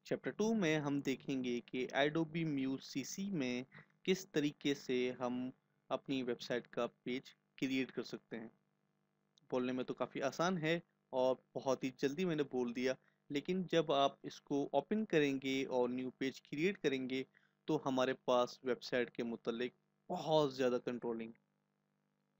Chapter 2 में हम देखेंगे कि एडोबी म्यूज सीसी में किस तरीके से हम अपनी वेबसाइट का पेज क्रिएट कर सकते हैं। बोलने में तो काफ़ी आसान है और बहुत ही जल्दी मैंने बोल दिया, लेकिन जब आप इसको ओपन करेंगे और न्यू पेज क्रिएट करेंगे तो हमारे पास वेबसाइट के मुतालिक बहुत ज़्यादा कंट्रोलिंग,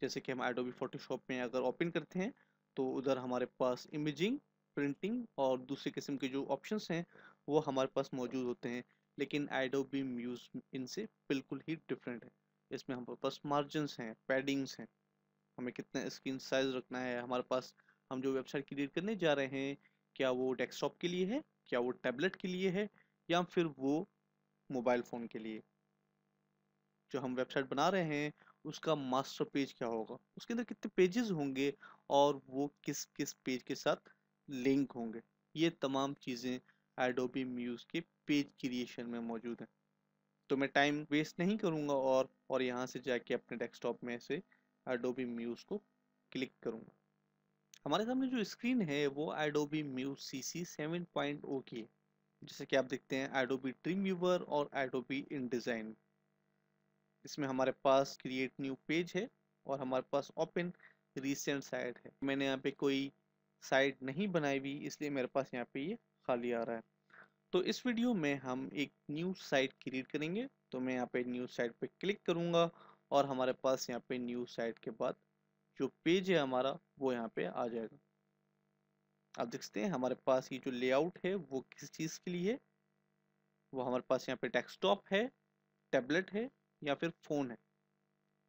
जैसे कि हम एडोबी फोटोशॉप में अगर ओपन करते हैं तो उधर हमारे पास इमेजिंग, प्रिंटिंग और दूसरे किस्म के जो ऑप्शंस हैं वो हमारे पास मौजूद होते हैं। लेकिन एडोबी म्यूज इनसे बिल्कुल ही डिफरेंट है। इसमें हमारे पास मार्जिन्स हैं, पैडिंग्स हैं, हमें कितना स्क्रीन साइज रखना है हमारे पास, हम जो वेबसाइट क्रिएट करने जा रहे हैं क्या वो डेस्कटॉप के लिए है, क्या वो टैबलेट के लिए है, या फिर वो मोबाइल फ़ोन के लिए। जो हम वेबसाइट बना रहे हैं उसका मास्टर पेज क्या होगा, उसके अंदर कितने पेजेस होंगे और वो किस किस पेज के साथ लिंक होंगे, ये तमाम चीज़ें एडोबी म्यूज के पेज क्रिएशन में मौजूद हैं। तो मैं टाइम वेस्ट नहीं करूंगा और यहाँ से जाके अपने डेस्कटॉप में से एडोबी म्यूज को क्लिक करूंगा। हमारे सामने जो स्क्रीन है वो एडोबी म्यूज सीसी 7.0 की है। जैसे कि आप देखते हैं एडोबी ड्रीम व्यूवर और एडोबी इन डिज़ाइन। इसमें हमारे पास क्रिएट न्यू पेज है और हमारे पास ओपन रिसेंट साइट है। मैंने यहाँ पे कोई साइट नहीं बनाई हुई इसलिए मेरे पास यहाँ पे ये खाली आ रहा है। तो इस वीडियो में हम एक न्यू साइट क्रिएट करेंगे। तो मैं यहाँ पे न्यू साइट पे क्लिक करूँगा और हमारे पास यहाँ पे न्यू साइट के बाद जो पेज है हमारा वो यहाँ पे आ जाएगा। आप देख सकते हैं हमारे पास ये जो लेआउट है वो किस चीज़ के लिए है, वो हमारे पास यहाँ पे डेस्कटॉप है, टैबलेट है या फिर फ़ोन है।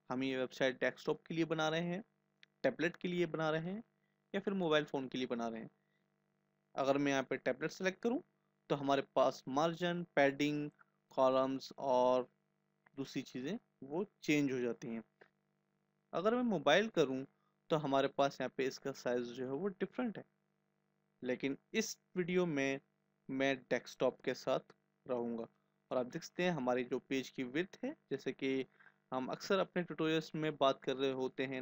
हम ये वेबसाइट डेस्कटॉप के लिए बना रहे हैं, टैबलेट के लिए बना रहे हैं या फिर मोबाइल फ़ोन के लिए बना रहे हैं। अगर मैं यहाँ पे टैबलेट सेलेक्ट करूँ तो हमारे पास मार्जिन, पैडिंग, कॉलम्स और दूसरी चीज़ें वो चेंज हो जाती हैं। अगर मैं मोबाइल करूँ तो हमारे पास यहाँ पे इसका साइज़ जो है वो डिफरेंट है। लेकिन इस वीडियो में मैं डेस्कटॉप के साथ रहूँगा और आप देख सकते हैं हमारी जो पेज की विड्थ है, जैसे कि हम अक्सर अपने ट्यूटोरियल्स में बात कर रहे होते हैं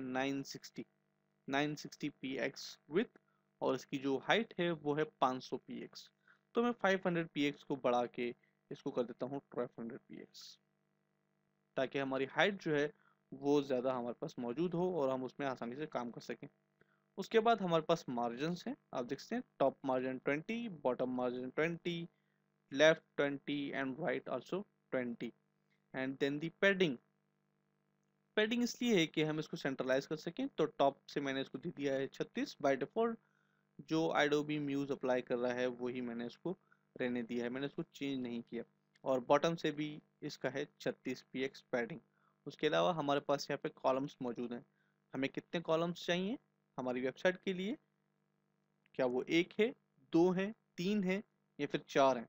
960 px विड्थ, और इसकी जो हाइट है वो है 500 px। तो मैं 500 px को बढ़ा के इसको कर देता हूँ 1200 px, ताकि हमारी हाइट जो है वो ज़्यादा हमारे पास मौजूद हो और हम उसमें आसानी से काम कर सकें। उसके बाद हमारे पास मार्जिन्स हैं, आप देख सकते हैं top margin 20, bottom margin 20, left 20 and right also 20। And then the padding. Padding इसलिए है कि हम इसको सेंट्रलाइज कर सकें, तो टॉप से मैंने इसको दे दिया है 36 बाय डिफॉल्ट। जो एडोबी म्यूज अप्लाई कर रहा है वही मैंने इसको रहने दिया है, मैंने इसको चेंज नहीं किया। और बॉटम से भी इसका है 36 px पैडिंग। उसके अलावा हमारे पास यहाँ पे कॉलम्स मौजूद हैं। हमें कितने कॉलम्स चाहिए हमारी वेबसाइट के लिए, क्या वो एक है, दो है, तीन है या फिर चार हैं,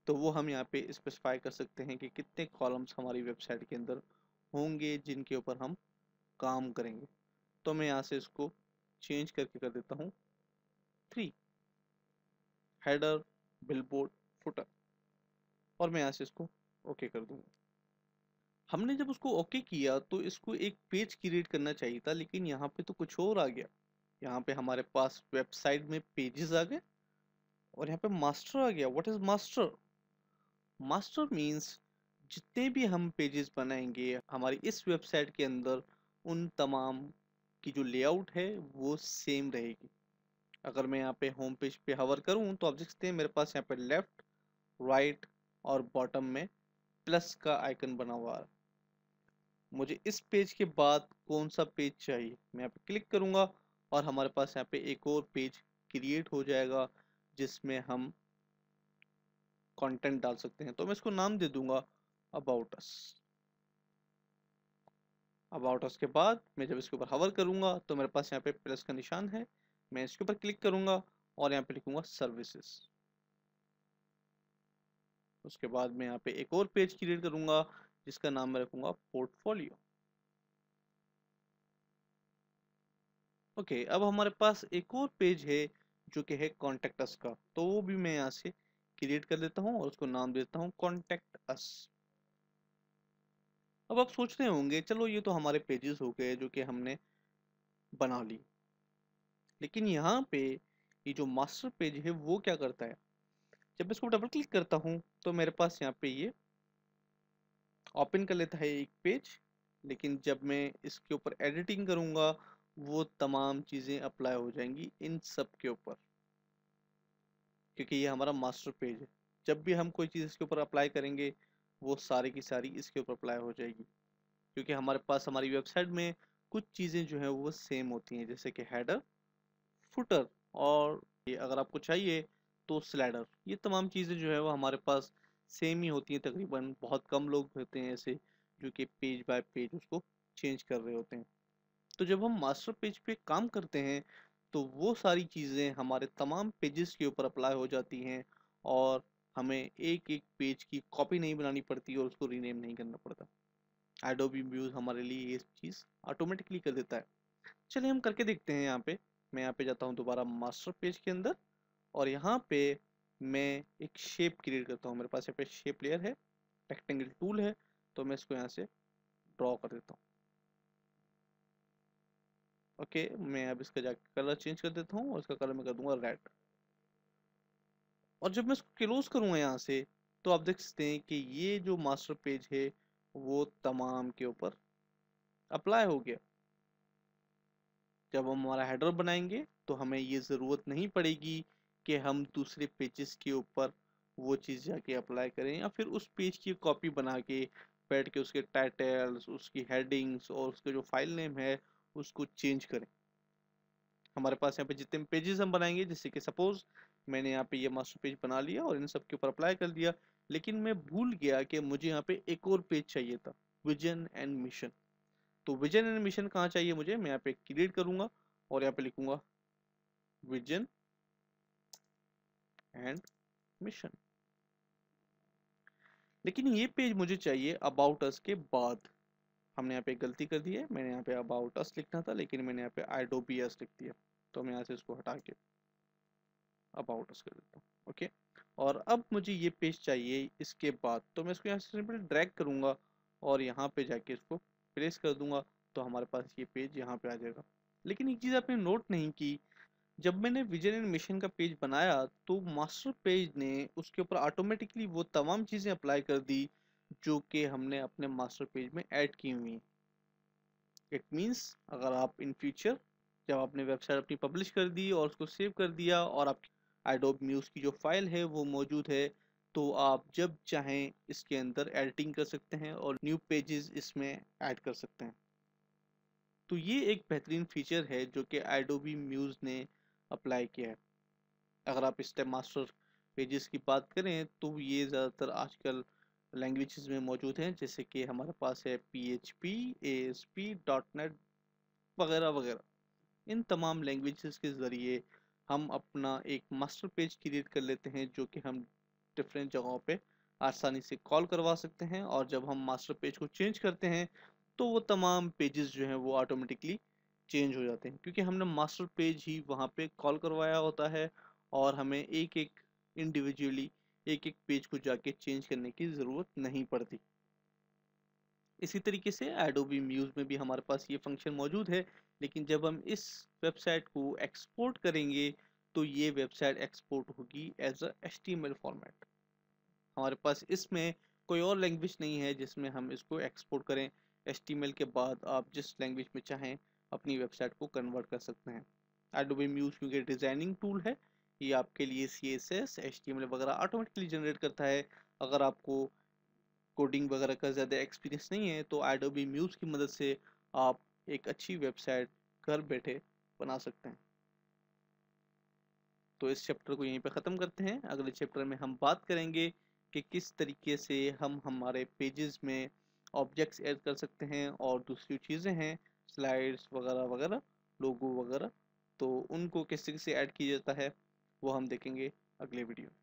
तो वो हम यहाँ पे स्पेसिफाई कर सकते हैं कि कितने कॉलम्स हमारी वेबसाइट के अंदर होंगे जिनके ऊपर हम काम करेंगे। तो मैं यहाँ से इसको चेंज करके कर देता हूँ 3, हेडर, बिलबोर्ड, फुटर, और मैं यहाँ से इसको ओके कर दूंगा। हमने जब उसको ओके किया तो इसको एक पेज क्रिएट करना चाहिए था, लेकिन यहाँ पे तो कुछ और आ गया। यहाँ पे हमारे पास वेबसाइट में पेजेस आ गए और यहाँ पे मास्टर आ गया। What is master? Master means जितने भी हम पेजेस बनाएंगे हमारी इस वेबसाइट के अंदर उन तमाम की जो लेआउट है वो सेम रहेगी। अगर मैं यहाँ पे होम पेज पे हवर करूँ तो आप देख सकते हैं मेरे पास यहाँ पे लेफ्ट, राइट और बॉटम में प्लस का आइकन बना हुआ है। मुझे इस पेज के बाद कौन सा पेज चाहिए, मैं यहाँ पे क्लिक करूँगा और हमारे पास यहाँ पे एक और पेज क्रिएट हो जाएगा जिसमें हम कंटेंट डाल सकते हैं। तो मैं इसको नाम दे दूंगा अबाउट अस। अबाउट अस के बाद मैं जब इसके ऊपर हवर करूंगा तो मेरे पास यहाँ पे प्लस का निशान है, मैं इसके ऊपर क्लिक करूंगा और यहाँ पे लिखूंगा सर्विसेज। उसके बाद मैं यहाँ पे एक और पेज क्रिएट करूंगा जिसका नाम मैं रखूंगा पोर्टफोलियो। ओके, अब हमारे पास एक और पेज है जो कि है कॉन्टेक्ट अस का, तो वो भी मैं यहाँ से क्रिएट कर देता हूँ और उसको नाम देता हूँ कॉन्टेक्ट अस। अब आप सोच रहे होंगे चलो ये तो हमारे पेजेस हो गए जो कि हमने बना ली, लेकिन यहाँ पे ये जो मास्टर पेज है वो क्या करता है। जब मैं इसको डबल क्लिक करता हूँ तो मेरे पास यहाँ पे ये ओपन कर लेता है एक पेज, लेकिन जब मैं इसके ऊपर एडिटिंग करूँगा वो तमाम चीज़ें अप्लाई हो जाएंगी इन सब के ऊपर, क्योंकि ये हमारा मास्टर पेज है। जब भी हम कोई चीज़ इसके ऊपर अप्लाई करेंगे वो सारी की सारी इसके ऊपर अप्लाई हो जाएगी, क्योंकि हमारे पास हमारी वेबसाइट में कुछ चीज़ें जो हैं वो सेम होती हैं, जैसे कि हेडर, फुटर, और ये अगर आपको चाहिए तो स्लाइडर। ये तमाम चीज़ें जो है वो हमारे पास सेम ही होती हैं तकरीबन। बहुत कम लोग होते हैं ऐसे जो कि पेज बाय पेज उसको चेंज कर रहे होते हैं। तो जब हम मास्टर पेज पे काम करते हैं तो वो सारी चीज़ें हमारे तमाम पेजेस के ऊपर अप्लाई हो जाती हैं, और हमें एक एक पेज की कॉपी नहीं बनानी पड़ती और उसको रीनेम नहीं करना पड़ता। एडोबी म्यूज हमारे लिए ये चीज़ ऑटोमेटिकली कर देता है। चलिए हम करके देखते हैं। यहाँ पे मैं यहाँ पे जाता हूँ दोबारा मास्टर पेज के अंदर, और यहाँ पे मैं एक शेप क्रिएट करता हूँ। मेरे पास यहाँ पे शेप लेयर है, रेक्टेंगल टूल है, तो मैं इसको यहाँ से ड्रॉ कर देता हूँ। ओके, मैं अब इसका जाके कलर चेंज कर देता हूँ और इसका कलर मैं कर दूंगा रेड। और जब मैं इसको क्लोज करूँगा यहाँ से तो आप देख सकते हैं कि ये जो मास्टर पेज है वो तमाम के ऊपर अप्लाई हो गया। जब हम हमारा हेडर बनाएंगे तो हमें ये ज़रूरत नहीं पड़ेगी कि हम दूसरे पेजेस के ऊपर वो चीज़ जाके अप्लाई करें, या फिर उस पेज की कॉपी बना के बैठ के उसके टाइटल्स, उसकी हेडिंग्स और उसके जो फाइल नेम है उसको चेंज करें। हमारे पास यहाँ पे जितने पेजेस हम बनाएंगे, जैसे कि सपोज मैंने यहाँ पे ये मास्टर पेज बना लिया और इन सब के ऊपर अप्लाई कर दिया, लेकिन मैं भूल गया कि मुझे यहाँ पे एक और पेज चाहिए था, विजन एंड मिशन। तो विजन एंड मिशन कहाँ चाहिए मुझे, मैं यहाँ पे क्रिएट करूंगा और यहाँ पे लिखूंगा विजन एंड मिशन। लेकिन ये पेज मुझे चाहिए अबाउट अस के बाद। हमने यहाँ पे गलती कर दी है, मैंने यहाँ पे अबाउट अस लिखना था लेकिन मैंने यहाँ पे एडोबी अस लिख दिया। तो मैं यहाँ से इसको हटा के अबाउट अस कर देता हूँ। ओके, और अब मुझे ये पेज चाहिए इसके बाद, तो मैं इसको यहाँ से सिंपल ड्रैग करूँगा और यहाँ पे जाके इसको प्लेस कर दूंगा, तो हमारे पास ये पेज यहाँ पे आ जाएगा। लेकिन एक चीज़ आपने नोट नहीं की, जब मैंने विजन एंड मिशन का पेज बनाया तो मास्टर पेज ने उसके ऊपर ऑटोमेटिकली वो तमाम चीज़ें अप्लाई कर दी जो कि हमने अपने मास्टर पेज में ऐड की हुई। इट मीन्स अगर आप इन फ्यूचर जब आपने वेबसाइट अपनी पब्लिश कर दी और उसको सेव कर दिया और आप एडोब म्यूज की जो फाइल है वो मौजूद है, तो आप जब चाहें इसके अंदर एडिटिंग कर सकते हैं और न्यू पेजेस इसमें ऐड कर सकते हैं। तो ये एक बेहतरीन फीचर है जो कि एडोबी म्यूज ने अप्लाई किया है। अगर आप इस टाइम मास्टर पेजेस की बात करें तो ये ज़्यादातर आजकल लैंग्वेजेस में मौजूद हैं, जैसे कि हमारे पास है PHP, ASP, .NET वगैरह वगैरह। इन तमाम लैंग्वेजेस के ज़रिए हम अपना एक मास्टर पेज क्रिएट कर लेते हैं जो कि हम डिफरेंट जगहों पे आसानी से कॉल करवा सकते हैं, और जब हम मास्टर पेज को चेंज करते हैं तो वो तमाम पेजेस जो हैं वो ऑटोमेटिकली चेंज हो जाते हैं, क्योंकि हमने मास्टर पेज ही वहाँ पे कॉल करवाया होता है और हमें एक एक इंडिविजुअली एक एक पेज को जाके चेंज करने की ज़रूरत नहीं पड़ती। इसी तरीके से एडोबी म्यूज में भी हमारे पास ये फंक्शन मौजूद है, लेकिन जब हम इस वेबसाइट को एक्सपोर्ट करेंगे तो ये वेबसाइट एक्सपोर्ट होगी एज अ HTML फॉर्मेट। हमारे पास इसमें कोई और लैंग्वेज नहीं है जिसमें हम इसको एक्सपोर्ट करें। HTML के बाद आप जिस लैंग्वेज में चाहें अपनी वेबसाइट को कन्वर्ट कर सकते हैं। एडोबी म्यूज क्योंकि डिज़ाइनिंग टूल है, ये आपके लिए CSS, HTML वगैरह ऑटोमेटिकली जनरेट करता है। अगर आपको कोडिंग वगैरह का ज़्यादा एक्सपीरियंस नहीं है तो एडोबी म्यूज की मदद से आप एक अच्छी वेबसाइट घर बैठे बना सकते हैं। तो इस चैप्टर को यहीं पे ख़त्म करते हैं। अगले चैप्टर में हम बात करेंगे कि किस तरीके से हम हमारे पेजेस में ऑब्जेक्ट्स ऐड कर सकते हैं और दूसरी चीज़ें हैं स्लाइड्स वगैरह वगैरह, लोगो वगैरह, तो उनको किस तरीके से ऐड किया जाता है वो हम देखेंगे अगले वीडियो में।